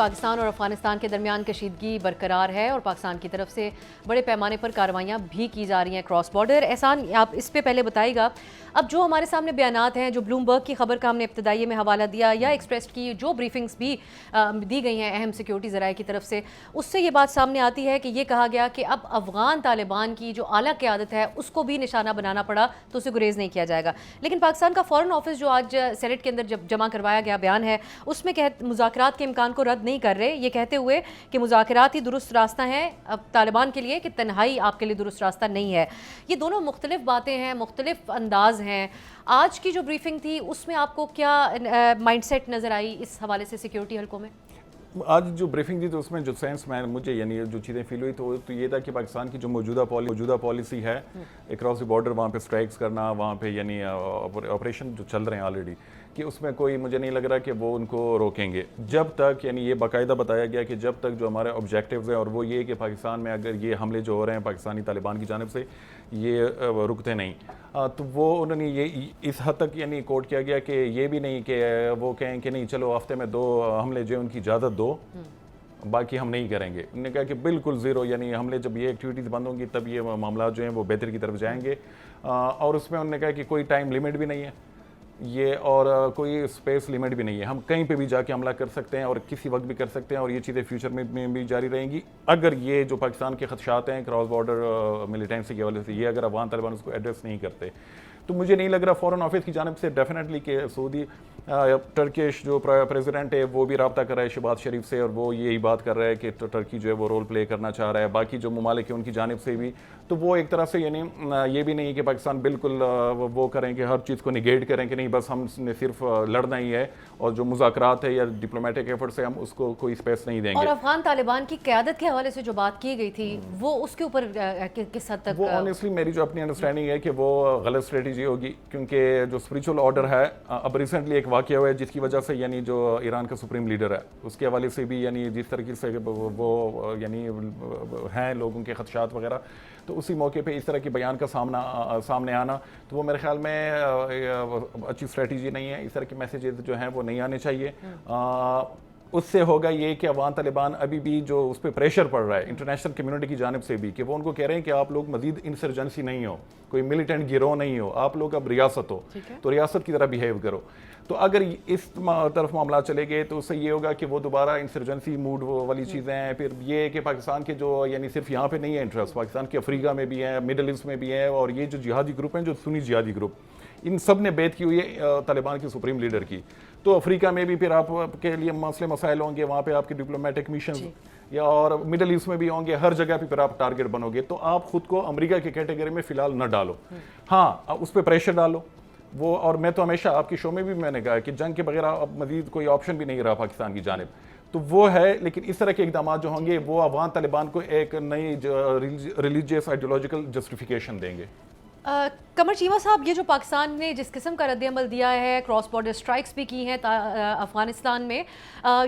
پاکستان اور افغانستان کے درمیان کشیدگی برقرار ہے اور پاکستان کی طرف سے بڑے پیمانے پر کارروائیاں بھی کی جا رہی ہیں کراس بارڈر. احسان, آپ اس پہ پہلے بتائیے گا, اب جو ہمارے سامنے بیانات ہیں, جو بلومبرگ کی خبر کا ہم نے ابتدائی میں حوالہ دیا, یا ایکسپریس کی جو بریفنگز بھی دی گئی ہیں اہم سیکیورٹی ذرائع کی طرف سے, اس سے یہ بات سامنے آتی ہے کہ یہ کہا گیا کہ اب افغان طالبان کی جو اعلیٰ قیادت ہے اس کو بھی نشانہ بنانا پڑا تو اسے گریز نہیں کیا جائے گا. لیکن پاکستان کا فورن آفس جو آج سینٹ کے اندر جب جمع کروایا گیا بیان ہے, اس میں مذاکرات کے امکان کو رد نہیں کر رہے, یہ کہتے ہوئے کہ مذاکرات ہی درست راستہ ہیں اب طالبان کے لیے, کہ تنہائی آپ کے لیے درست راستہ نہیں ہے. یہ دونوں مختلف باتیں ہیں, مختلف انداز ہیں. آج کی جو بریفنگ تھی اس میں آپ کو کیا مائنڈ سیٹ نظر آئی اس حوالے سے سیکیورٹی حلقوں میں؟ آج جو بریفنگ تھی تو اس میں جو سینس میں مجھے یعنی جو چیزیں فیل ہوئی تو یہ تھا کہ پاکستان کی جو موجودہ پالیسی ہے اکراس دی بارڈر, وہاں پہ سٹرائکس کرنا, وہاں پہ یعنی آپریشن جو چل رہے ہیں آلریڈی, کہ اس میں کوئی مجھے نہیں لگ رہا کہ وہ ان کو روکیں گے جب تک, یعنی یہ باقاعدہ بتایا گیا کہ جب تک جو ہمارے آبجیکٹیوز ہیں, اور وہ یہ کہ پاکستان میں اگر یہ حملے جو ہو رہے ہیں پاکستانی طالبان کی جانب سے یہ رکتے نہیں, تو وہ انہوں نے یہ اس حد تک یعنی کوٹ کیا گیا کہ یہ بھی نہیں کہ وہ کہیں کہ نہیں چلو ہفتے میں 2 حملے جو ان کی اجازت دو, باقی ہم نہیں کریں گے. انہوں نے کہا کہ بالکل زیرو, یعنی حملے جب یہ ایکٹیویٹیز بند ہوں گی تب یہ معاملات جو ہیں وہ بہتر کی طرف جائیں گے. اور اس میں انہوں نے کہا کہ کوئی ٹائم لیمٹ بھی نہیں ہے یہ, اور کوئی اسپیس لیمٹ بھی نہیں ہے, ہم کہیں پہ بھی جا کے حملہ کر سکتے ہیں اور کسی وقت بھی کر سکتے ہیں, اور یہ چیزیں فیوچر میں بھی جاری رہیں گی اگر یہ جو پاکستان کے خدشات ہیں کراس بارڈر ملیٹنسی کے حوالے سے, یہ اگر افغان طالبان اس کو ایڈریس نہیں کرتے. تو مجھے نہیں لگ رہا فورن آفس کی جانب سے ڈیفینیٹلی کہ سعودی ٹرکش جو پریزیڈنٹ ہے وہ بھی رابطہ کر رہا ہے شہباز شریف سے, اور وہ یہی بات کر رہا ہے کہ ٹرکی جو ہے وہ رول پلے کرنا چاہ رہا ہے, باقی جو ممالک ہیں ان کی جانب سے بھی. تو وہ ایک طرح سے یعنی یہ بھی نہیں کہ پاکستان بالکل وہ کریں کہ ہر چیز کو نگیٹ کریں کہ نہیں بس ہم نے صرف لڑنا ہی ہے, اور جو مذاکرات ہے یا ڈپلومیٹک ایفرٹ سے ہم اس کو کوئی اسپیس نہیں دیں گے. اور افغان طالبان کی قیادت کے حوالے سے جو بات کی گئی تھی وہ اس کے اوپر کس حد تک؟ وہ آنیسٹلی میری جو اپنی انڈرسٹینڈنگ ہے کہ وہ غلط اسٹریٹجی ہوگی, کیونکہ جو اسپریچول آرڈر ہے, اب ریسنٹلی ایک واقعہ ہوا ہے جس کی وجہ سے یعنی جو ایران کا سپریم لیڈر ہے اس کے حوالے سے بھی یعنی جس طریقے سے وہ یعنی ہیں لوگوں کے خدشات وغیرہ, تو اسی موقع پہ اس طرح کی بیان کا سامنے آنا, تو وہ میرے خیال میں اچھی اسٹریٹجی نہیں ہے. اس طرح کے میسیجز جو ہیں وہ نہیں آنے چاہیے. اس سے ہوگا یہ کہ افغان طالبان ابھی بھی جو اس پہ پریشر پڑ رہا ہے انٹرنیشنل کمیونٹی کی جانب سے بھی, کہ وہ ان کو کہہ رہے ہیں کہ آپ لوگ مزید انسرجنسی نہیں ہو, کوئی ملیٹنٹ گروہ نہیں ہو, آپ لوگ اب ریاست ہو تو ریاست کی طرح بیہیو کرو. تو اگر اس طرف معاملات چلے گئے تو اس سے یہ ہوگا کہ وہ دوبارہ انسرجنسی موڈ والی چیزیں ہیں. پھر یہ کہ پاکستان کے جو یعنی صرف یہاں پہ نہیں ہے انٹرسٹ, پاکستان کے افریقہ میں بھی ہیں, مڈل ایسٹ میں بھی ہیں, اور یہ جو جہادی گروپ ہیں جو سنی جہادی گروپ, ان سب نے بیعت کی ہوئی ہے طالبان کے سپریم لیڈر کی. تو افریقہ میں بھی پھر آپ کے لیے مسائل ہوں گے, وہاں پہ آپ کے ڈپلومیٹک مشنز, یا اور مڈل ایسٹ میں بھی ہوں گے, ہر جگہ پہ پھر آپ ٹارگٹ بنو گے. تو آپ خود کو امریکہ کے کیٹیگری میں فی الحال نہ ڈالو, ہاں اس پہ پریشر ڈالو وہ. اور میں تو ہمیشہ آپ کی شو میں بھی میں نے کہا کہ جنگ کے بغیر اب مزید کوئی آپشن بھی نہیں رہا پاکستان کی جانب, تو وہ ہے. لیکن اس طرح کے اقدامات جو ہوں گے وہ افغان طالبان کو ایک نئی ریلیجیس آئیڈیولوجیکل جسٹیفیکیشن دیں گے. قمر چیمہ صاحب, یہ جو پاکستان نے جس قسم کا رد عمل دیا ہے, کراس بارڈر سٹرائکس بھی کی ہیں افغانستان میں,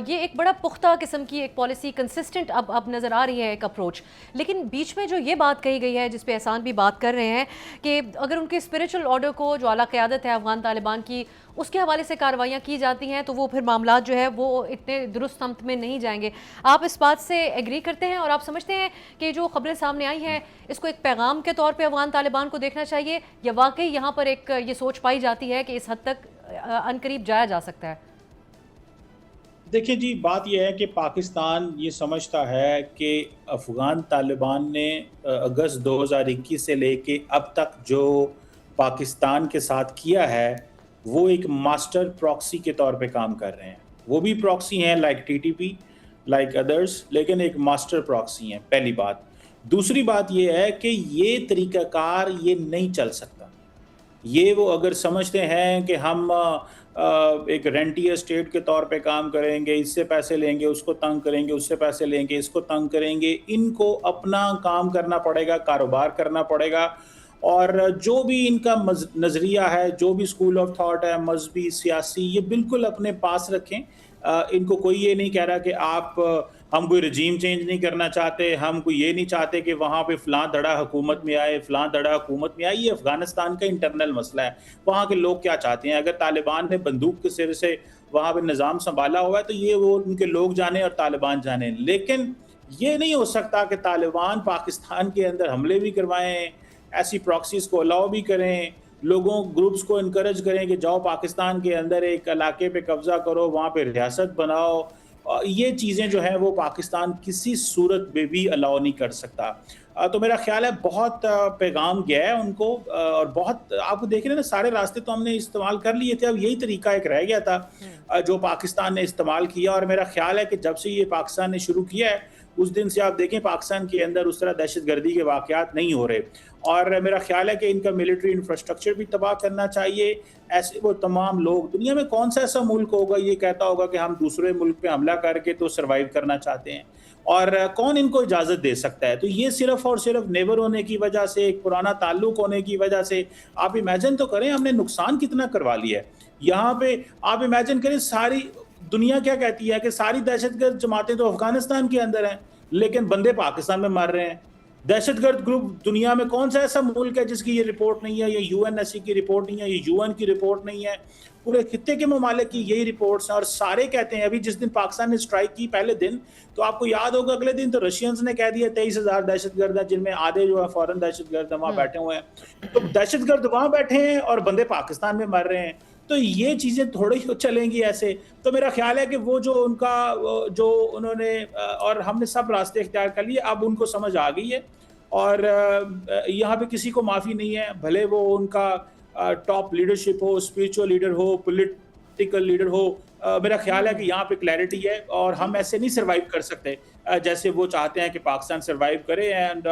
یہ ایک بڑا پختہ قسم کی ایک پالیسی کنسسٹنٹ اب نظر آ رہی ہے, ایک اپروچ. لیکن بیچ میں جو یہ بات کہی گئی ہے جس پہ احسان بھی بات کر رہے ہیں کہ اگر ان کے اسپریچول آرڈر کو, جو اعلیٰ قیادت ہے افغان طالبان کی, اس کے حوالے سے کارروائیاں کی جاتی ہیں تو وہ پھر معاملات جو ہے وہ اتنے درست سمت میں نہیں جائیں گے. آپ اس بات سے ایگری کرتے ہیں, اور آپ سمجھتے ہیں کہ جو خبریں سامنے آئی ہیں اس کو ایک پیغام کے طور پہ افغان طالبان کو دیکھنا چاہیے, یا واقعی یہاں پر ایک یہ سوچ پائی جاتی ہے کہ اس حد تک عنقریب جایا جا سکتا ہے؟ دیکھیں جی, بات یہ ہے کہ پاکستان یہ سمجھتا ہے کہ افغان طالبان نے اگست 2021 سے لے کے اب تک جو پاکستان کے ساتھ کیا ہے وہ ایک ماسٹر پراکسی کے طور پہ کام کر رہے ہیں. وہ بھی پراکسی ہیں like T T P, like others, لیکن ایک ماسٹر پراکسی ہیں, پہلی بات. دوسری بات یہ ہے کہ یہ طریقہ کار یہ نہیں چل سکتا. یہ وہ اگر سمجھتے ہیں کہ ہم ایک رینٹیئر اسٹیٹ کے طور پہ کام کریں گے, اس سے پیسے لیں گے, اس کو تنگ کریں گے, اس سے پیسے لیں گے, اس کو تنگ کریں گے, ان کو اپنا کام کرنا پڑے گا, کاروبار کرنا پڑے گا. اور جو بھی ان کا نظریہ ہے, جو بھی اسکول آف تھاٹ ہے, مذہبی, سیاسی, یہ بالکل اپنے پاس رکھیں. ان کو کوئی یہ نہیں کہہ رہا کہ آپ ہم کوئی رجیم چینج نہیں کرنا چاہتے, ہم کوئی یہ نہیں چاہتے کہ وہاں پہ فلاں دھڑا حکومت میں آئے, فلاں دھڑا حکومت میں آئے. یہ افغانستان کا انٹرنل مسئلہ ہے, وہاں کے لوگ کیا چاہتے ہیں. اگر طالبان نے بندوق کے سر سے وہاں پہ نظام سنبھالا ہوا ہے تو یہ وہ ان کے لوگ جانے اور طالبان جانے، لیکن یہ نہیں ہو سکتا کہ طالبان پاکستان کے اندر حملے بھی کروائیں، ایسی پراکسیز کو الاؤ بھی کریں، لوگوں گروپس کو انکریج کریں کہ جاؤ پاکستان کے اندر ایک علاقے پہ قبضہ کرو، وہاں پہ ریاست بناؤ. یہ چیزیں جو ہیں وہ پاکستان کسی صورت میں بھی الاؤ نہیں کر سکتا. تو میرا خیال ہے بہت پیغام گیا ہے ان کو، اور بہت آپ کو دیکھ رہے ہیں نا، سارے راستے تو ہم نے استعمال کر لیے تھے، اب یہی طریقہ ایک رہ گیا تھا جو پاکستان نے استعمال کیا. اور میرا خیال ہے کہ جب سے یہ پاکستان نے شروع کیا ہے اس دن سے آپ دیکھیں پاکستان کے اندر اس طرح دہشت گردی کے واقعات نہیں ہو رہے. اور میرا خیال ہے کہ ان کا ملٹری انفراسٹرکچر بھی تباہ کرنا چاہیے. ایسے وہ تمام لوگ، دنیا میں کون سا ایسا ملک ہوگا یہ کہتا ہوگا کہ ہم دوسرے ملک پہ حملہ کر کے تو سروائیو کرنا چاہتے ہیں، اور کون ان کو اجازت دے سکتا ہے؟ تو یہ صرف اور صرف نیبر ہونے کی وجہ سے، ایک پرانا تعلق ہونے کی وجہ سے. آپ امیجن تو کریں ہم نے نقصان کتنا کروا لیا ہے یہاں پہ. آپ امیجن کریں ساری دنیا کیا کہتی ہے کہ ساری دہشت گرد جماعتیں تو افغانستان کے اندر ہیں، لیکن بندے پاکستان میں مر رہے ہیں. دہشت گرد گروپ دنیا میں کون سا ایسا ملک ہے جس کی یہ رپورٹ نہیں ہے، یہ یو این ایس سی کی رپورٹ نہیں ہے، یہ یو این کی رپورٹ نہیں ہے، پورے خطے کے ممالک کی یہی رپورٹس ہیں. اور سارے کہتے ہیں، ابھی جس دن پاکستان نے اسٹرائک کی پہلے دن، تو آپ کو یاد ہوگا اگلے دن تو رشینز نے کہہ دیا 23,000 دہشت گرد ہیں، جن میں آدھے جو ہے فورن دہشت گرد ہیں وہاں بیٹھے ہوئے ہیں. تو دہشت گرد وہاں بیٹھے ہیں اور بندے پاکستان میں مر رہے ہیں. تو یہ چیزیں تھوڑی چلیں گی ایسے. تو میرا خیال ہے کہ وہ جو ان کا جو انہوں نے، اور ہم نے سب راستے اختیار کر لیے، اب ان کو سمجھ آ گئی ہے. اور یہاں پہ کسی کو معافی نہیں ہے، بھلے وہ ان کا ٹاپ لیڈرشپ ہو، اسپریچول لیڈر ہو، پولیٹیکل لیڈر ہو. میرا خیال ہے کہ یہاں پہ کلیئرٹی ہے، اور ہم ایسے نہیں سروائیو کر سکتے جیسے وہ چاہتے ہیں کہ پاکستان سروائیو کرے. اینڈ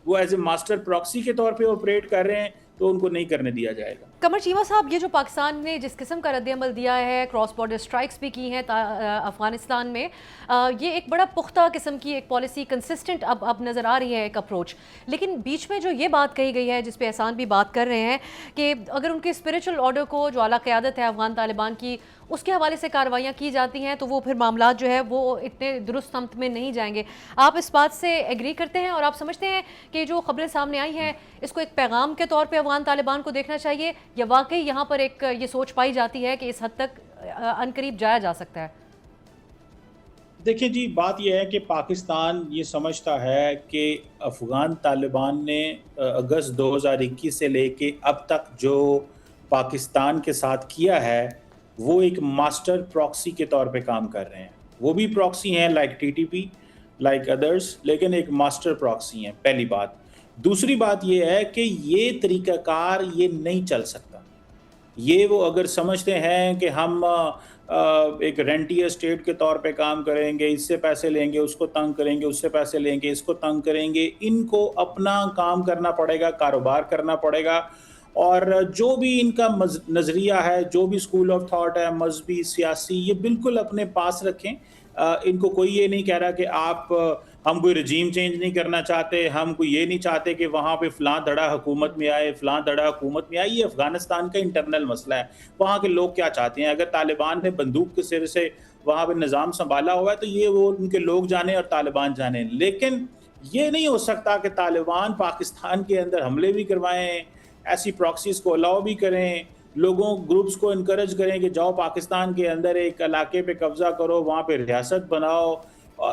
وہ ایز اے ماسٹر پراکسی کے طور پہ آپریٹ کر رہے ہیں، تو ان کو نہیں کرنے دیا جائے گا. قمر چیمہ صاحب، یہ جو پاکستان نے جس قسم کا رد عمل دیا ہے، کراس بارڈر سٹرائکس بھی کی ہیں افغانستان میں، یہ ایک بڑا پختہ قسم کی ایک پالیسی کنسسٹنٹ اب نظر آ رہی ہے، ایک اپروچ. لیکن بیچ میں جو یہ بات کہی گئی ہے، جس پہ احسان بھی بات کر رہے ہیں، کہ اگر ان کے اسپریچول آرڈر کو، جو اعلیٰ قیادت ہے افغان طالبان کی، اس کے حوالے سے کارروائیاں کی جاتی ہیں، تو وہ پھر معاملات جو ہے وہ اتنے درست سمت میں نہیں جائیں گے. آپ اس بات سے ایگری کرتے ہیں، اور آپ سمجھتے ہیں کہ جو خبریں سامنے آئی ہیں اس کو ایک پیغام کے طور پہ افغان طالبان کو دیکھنا چاہیے، یا واقعی یہاں پر ایک یہ سوچ پائی جاتی ہے کہ اس حد تک عنقریب جایا جا سکتا ہے؟ دیکھیں جی، بات یہ ہے کہ پاکستان یہ سمجھتا ہے کہ افغان طالبان نے اگست 2021 سے لے کے اب تک جو پاکستان کے ساتھ کیا ہے وہ ایک ماسٹر پراکسی کے طور پہ کام کر رہے ہیں. وہ بھی پراکسی ہیں like T T P, like others, لیکن ایک ماسٹر پراکسی ہیں. پہلی بات. دوسری بات یہ ہے کہ یہ طریقہ کار یہ نہیں چل سکتا. یہ وہ اگر سمجھتے ہیں کہ ہم ایک رینٹی اسٹیٹ کے طور پہ کام کریں گے، اس سے پیسے لیں گے، اس کو تنگ کریں گے، اس سے پیسے لیں گے، اس کو تنگ کریں گے، ان کو اپنا کام کرنا پڑے گا، کاروبار کرنا پڑے گا. اور جو بھی ان کا نظریہ ہے، جو بھی اسکول آف تھاٹ ہے، مذہبی، سیاسی، یہ بالکل اپنے پاس رکھیں. ان کو کوئی یہ نہیں کہہ رہا کہ آپ، ہم کوئی رجیم چینج نہیں کرنا چاہتے، ہم کوئی یہ نہیں چاہتے کہ وہاں پہ فلاں دھڑا حکومت میں آئے، فلاں دھڑا حکومت میں آئے. یہ افغانستان کا انٹرنل مسئلہ ہے، وہاں کے لوگ کیا چاہتے ہیں. اگر طالبان نے بندوق کے سر سے وہاں پہ نظام سنبھالا ہوا ہے تو یہ وہ ان کے لوگ جانے اور طالبان جانے. لیکن یہ نہیں ہو سکتا کہ طالبان پاکستان کے اندر حملے بھی کروائیں، ایسی پراکسیز کو الاؤ بھی کریں، لوگوں گروپس کو انکریج کریں کہ جاؤ پاکستان کے اندر ایک علاقے پہ قبضہ کرو، وہاں پہ ریاست بناؤ.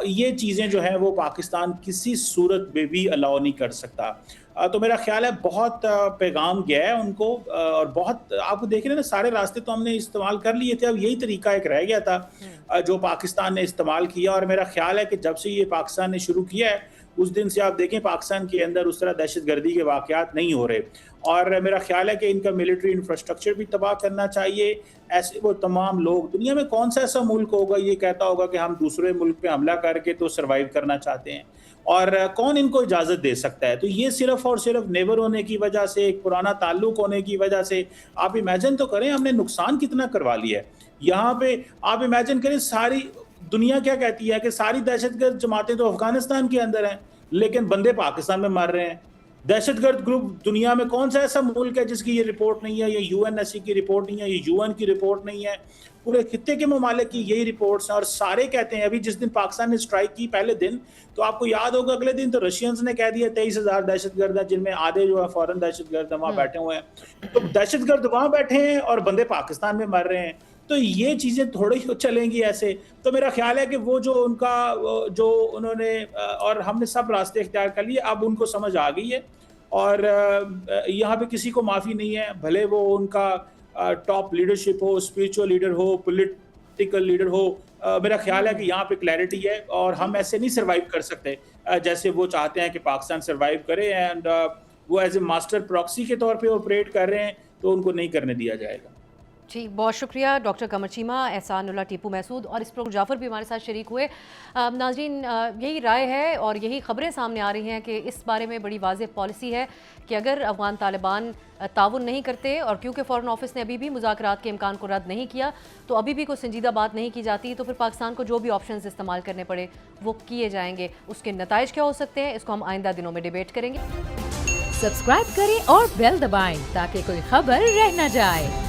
یہ چیزیں جو ہیں وہ پاکستان کسی صورت میں بھی الاؤ نہیں کر سکتا. تو میرا خیال ہے بہت پیغام گیا ہے ان کو، اور بہت آپ کو دیکھ رہے ہیں نا، سارے راستے تو ہم نے استعمال کر لیے تھے، اب یہی طریقہ ایک رہ گیا تھا جو پاکستان نے استعمال کیا. اور میرا خیال ہے کہ جب سے یہ پاکستان نے شروع کیا ہے اس دن سے آپ دیکھیں پاکستان کے اندر اس طرح دہشت گردی کے واقعات نہیں ہو رہے. اور میرا خیال ہے کہ ان کا ملٹری انفراسٹرکچر بھی تباہ کرنا چاہیے. ایسے وہ تمام لوگ، دنیا میں کون سا ایسا ملک ہوگا یہ کہتا ہوگا کہ ہم دوسرے ملک پہ حملہ کر کے تو سروائیو کرنا چاہتے ہیں، اور کون ان کو اجازت دے سکتا ہے؟ تو یہ صرف اور صرف نیبر ہونے کی وجہ سے، ایک پرانا تعلق ہونے کی وجہ سے. آپ امیجن تو کریں ہم نے نقصان کتنا کروا لیا ہے یہاں پہ. آپ امیجن کریں ساری دنیا کیا کہتی ہے کہ ساری دہشت گرد جماعتیں تو افغانستان کے اندر ہیں، لیکن بندے پاکستان میں مر رہے ہیں. دہشت گرد گروپ دنیا میں کون سا ایسا ملک ہے جس کی یہ رپورٹ نہیں ہے، یہ یو این ایس سی کی رپورٹ نہیں ہے، یہ یو این کی رپورٹ نہیں ہے، پورے خطے کے ممالک کی یہی رپورٹس ہیں. اور سارے کہتے ہیں، ابھی جس دن پاکستان نے اسٹرائک کی پہلے دن، تو آپ کو یاد ہوگا اگلے دن تو رشینز نے کہہ دیا 23,000 دہشت گرد ہیں، جن میں آدھے جو ہے فورن دہشت گرد ہیں وہاں بیٹھے ہوئے ہیں. تو دہشت گرد وہاں بیٹھے ہیں اور بندے پاکستان میں مر رہے ہیں. تو یہ چیزیں تھوڑی چلیں گی ایسے. تو میرا خیال ہے کہ وہ جو ان کا جو انہوں نے اور ہم نے سب راستے اختیار کر لیے, اب ان کو سمجھ آ گئی ہے اور یہاں پہ کسی کو معافی نہیں ہے, بھلے وہ ان کا ٹاپ لیڈرشپ ہو, اسپریچول لیڈر ہو, پولیٹیکل لیڈر ہو. میرا خیال ہے کہ یہاں پہ کلیئرٹی ہے اور ہم ایسے نہیں سروائیو کر سکتے جیسے وہ چاہتے ہیں کہ پاکستان سروائیو کرے, اینڈ وہ ایز اے ماسٹر پراکسی کے طور پہ آپریٹ کر رہے ہیں, تو ان کو نہیں کرنے دیا جائے گا. جی بہت شکریہ ڈاکٹر قمر چیمہ, احسان اللہ ٹیپو محسود اور اس پر جعفر بھی ہمارے ساتھ شریک ہوئے. ناظرین یہی رائے ہے اور یہی خبریں سامنے آ رہی ہیں کہ اس بارے میں بڑی واضح پالیسی ہے کہ اگر افغان طالبان تعاون نہیں کرتے, اور کیونکہ فارن آفس نے ابھی بھی مذاکرات کے امکان کو رد نہیں کیا, تو ابھی بھی کوئی سنجیدہ بات نہیں کی جاتی, تو پھر پاکستان کو جو بھی آپشنز استعمال کرنے پڑے وہ کیے جائیں گے. اس کے نتائج کیا ہو سکتے ہیں, اس کو ہم آئندہ دنوں میں ڈیبیٹ کریں گے. سبسکرائب کریں اور بیل دبائیں تاکہ کوئی خبر رہ نہ جائے.